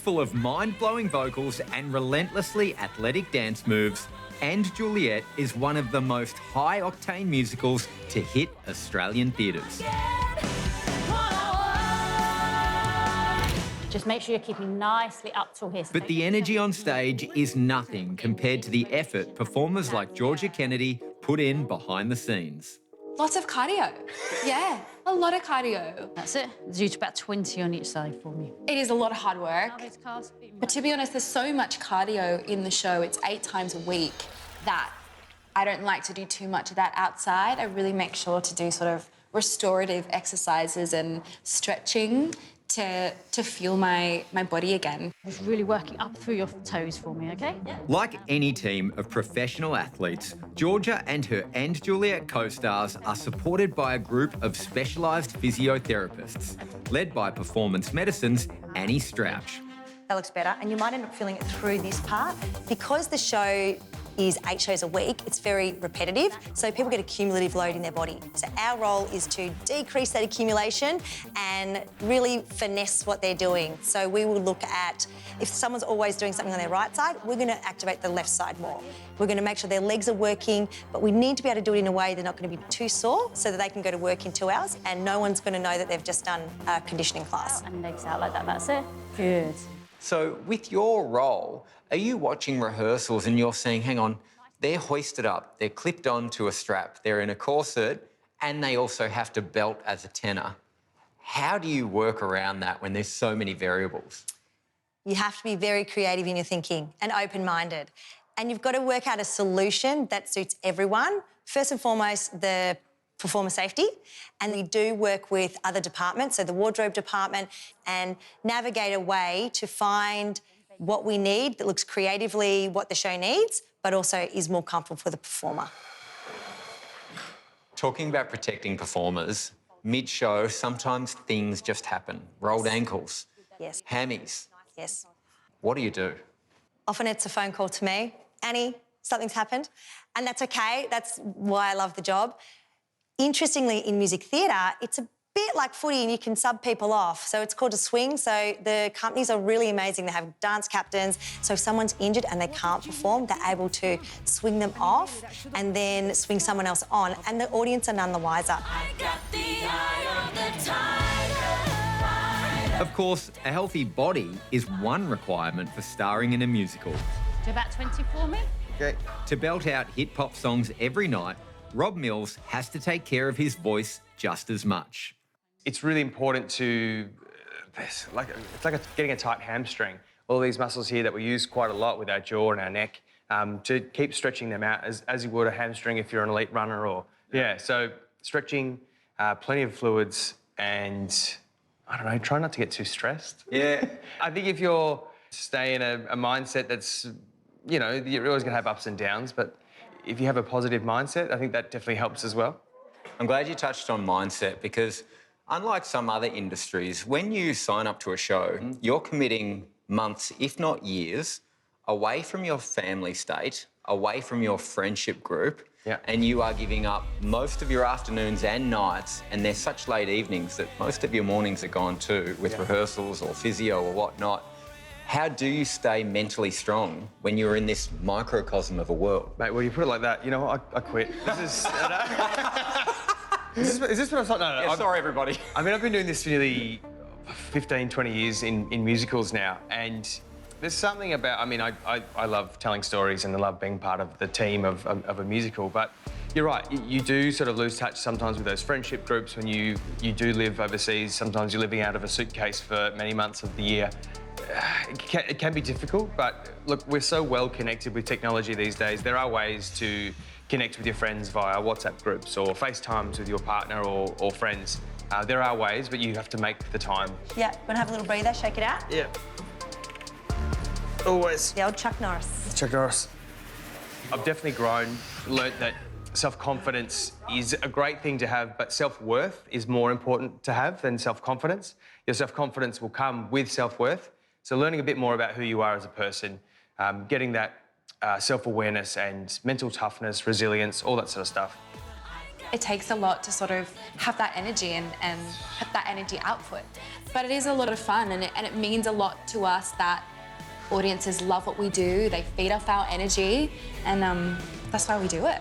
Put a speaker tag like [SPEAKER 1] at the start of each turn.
[SPEAKER 1] full of mind-blowing vocals and relentlessly athletic dance moves, And Juliet is one of the most high-octane musicals to hit Australian theatres.
[SPEAKER 2] Just make sure you're keeping nicely up till here.
[SPEAKER 1] But the energy on stage is nothing compared to the effort performers like Georgia Kennedy put in behind the scenes.
[SPEAKER 3] Lots of cardio. Yeah, a lot of cardio.
[SPEAKER 2] That's it. There's usually about 20 on each side for me.
[SPEAKER 3] It is a lot of hard work. But to be honest, there's so much cardio in the show. It's 8 times a week that I don't like to do too much of that outside. I really make sure to do sort of restorative exercises and stretching to feel my body again.
[SPEAKER 2] Just really working up through your toes for me, OK? Yeah.
[SPEAKER 1] Like any team of professional athletes, Georgia and her And Juliet co-stars are supported by a group of specialised physiotherapists, led by Performance Medicine's Annie Strouch.
[SPEAKER 4] That looks better, and you might end up feeling it through this part. Because the show is 8 shows a week, it's very repetitive, so people get a cumulative load in their body. So our role is to decrease that accumulation and really finesse what they're doing. So we will look at, if someone's always doing something on their right side, we're going to activate the left side more. We're going to make sure their legs are working, but we need to be able to do it in a way they're not going to be too sore so that they can go to work in 2 hours and no one's going to know that they've just done a conditioning class.
[SPEAKER 2] And legs out like that, that's it. Good.
[SPEAKER 1] So with your role, are you watching rehearsals and you're saying, hang on, they're hoisted up, they're clipped onto a strap, they're in a corset, and they also have to belt as a tenor. How do you work around that when there's so many variables?
[SPEAKER 4] You have to be very creative in your thinking and open-minded. And you've got to work out a solution that suits everyone. First and foremost, the performer safety, and we do work with other departments, so the wardrobe department, and navigate a way to find what we need that looks creatively what the show needs, but also is more comfortable for the performer.
[SPEAKER 1] Talking about protecting performers, mid-show, sometimes things just happen. Rolled ankles,
[SPEAKER 4] Yes.
[SPEAKER 1] hammies.
[SPEAKER 4] Yes.
[SPEAKER 1] What do you do?
[SPEAKER 4] Often it's a phone call to me, Annie, something's happened, and that's okay. That's why I love the job. Interestingly, in music theatre, it's a bit like footy and you can sub people off. So it's called a swing. So the companies are really amazing. They have dance captains. So if someone's injured and they can't perform, they're able to swing them off and then swing someone else on, and the audience are none the wiser.
[SPEAKER 1] Of course, a healthy body is one requirement for starring in a musical.
[SPEAKER 2] Do about 20 for me.
[SPEAKER 1] Okay. To belt out hit-pop songs every night, Rob Mills has to take care of his voice just as much.
[SPEAKER 5] It's really important to, it's like getting a tight hamstring. All these muscles here that we use quite a lot with our jaw and our neck, to keep stretching them out as you would a hamstring if you're an elite runner or, so stretching, plenty of fluids, and I don't know, try not to get too stressed. Yeah. I think if you're staying in a mindset that's, you're always going to have ups and downs, but if you have a positive mindset, I think that definitely helps as well.
[SPEAKER 1] I'm glad you touched on mindset because unlike some other industries, when you sign up to a show, you're committing months, if not years, away from your family state, away from your friendship group, and you are giving up most of your afternoons and nights, and they're such late evenings that most of your mornings are gone too, with rehearsals or physio or whatnot. How do you stay mentally strong when you're in this microcosm of a world?
[SPEAKER 5] Mate, well, you put it like that, I quit. This is... is this what I thought? No.
[SPEAKER 1] Yeah, sorry, everybody.
[SPEAKER 5] I mean, I've been doing this for nearly 15, 20 years in musicals now, and there's something about... I mean, I love telling stories and I love being part of the team of a musical, but you're right, you do sort of lose touch sometimes with those friendship groups when you do live overseas. Sometimes you're living out of a suitcase for many months of the year. It can be difficult, but look, we're so well connected with technology these days. There are ways to connect with your friends via WhatsApp groups or FaceTimes with your partner or friends. There are ways, but you have to make the time.
[SPEAKER 4] Yeah, want to have a little breather, shake it out?
[SPEAKER 5] Yeah. Always.
[SPEAKER 4] The old Chuck Norris.
[SPEAKER 5] Chuck Norris. I've definitely learnt that self-confidence is a great thing to have, but self-worth is more important to have than self-confidence. Your self-confidence will come with self-worth. So learning a bit more about who you are as a person, getting that self-awareness and mental toughness, resilience, all that sort of stuff.
[SPEAKER 3] It takes a lot to sort of have that energy and have that energy output. But it is a lot of fun, and it means a lot to us that audiences love what we do, they feed off our energy, and that's why we do it.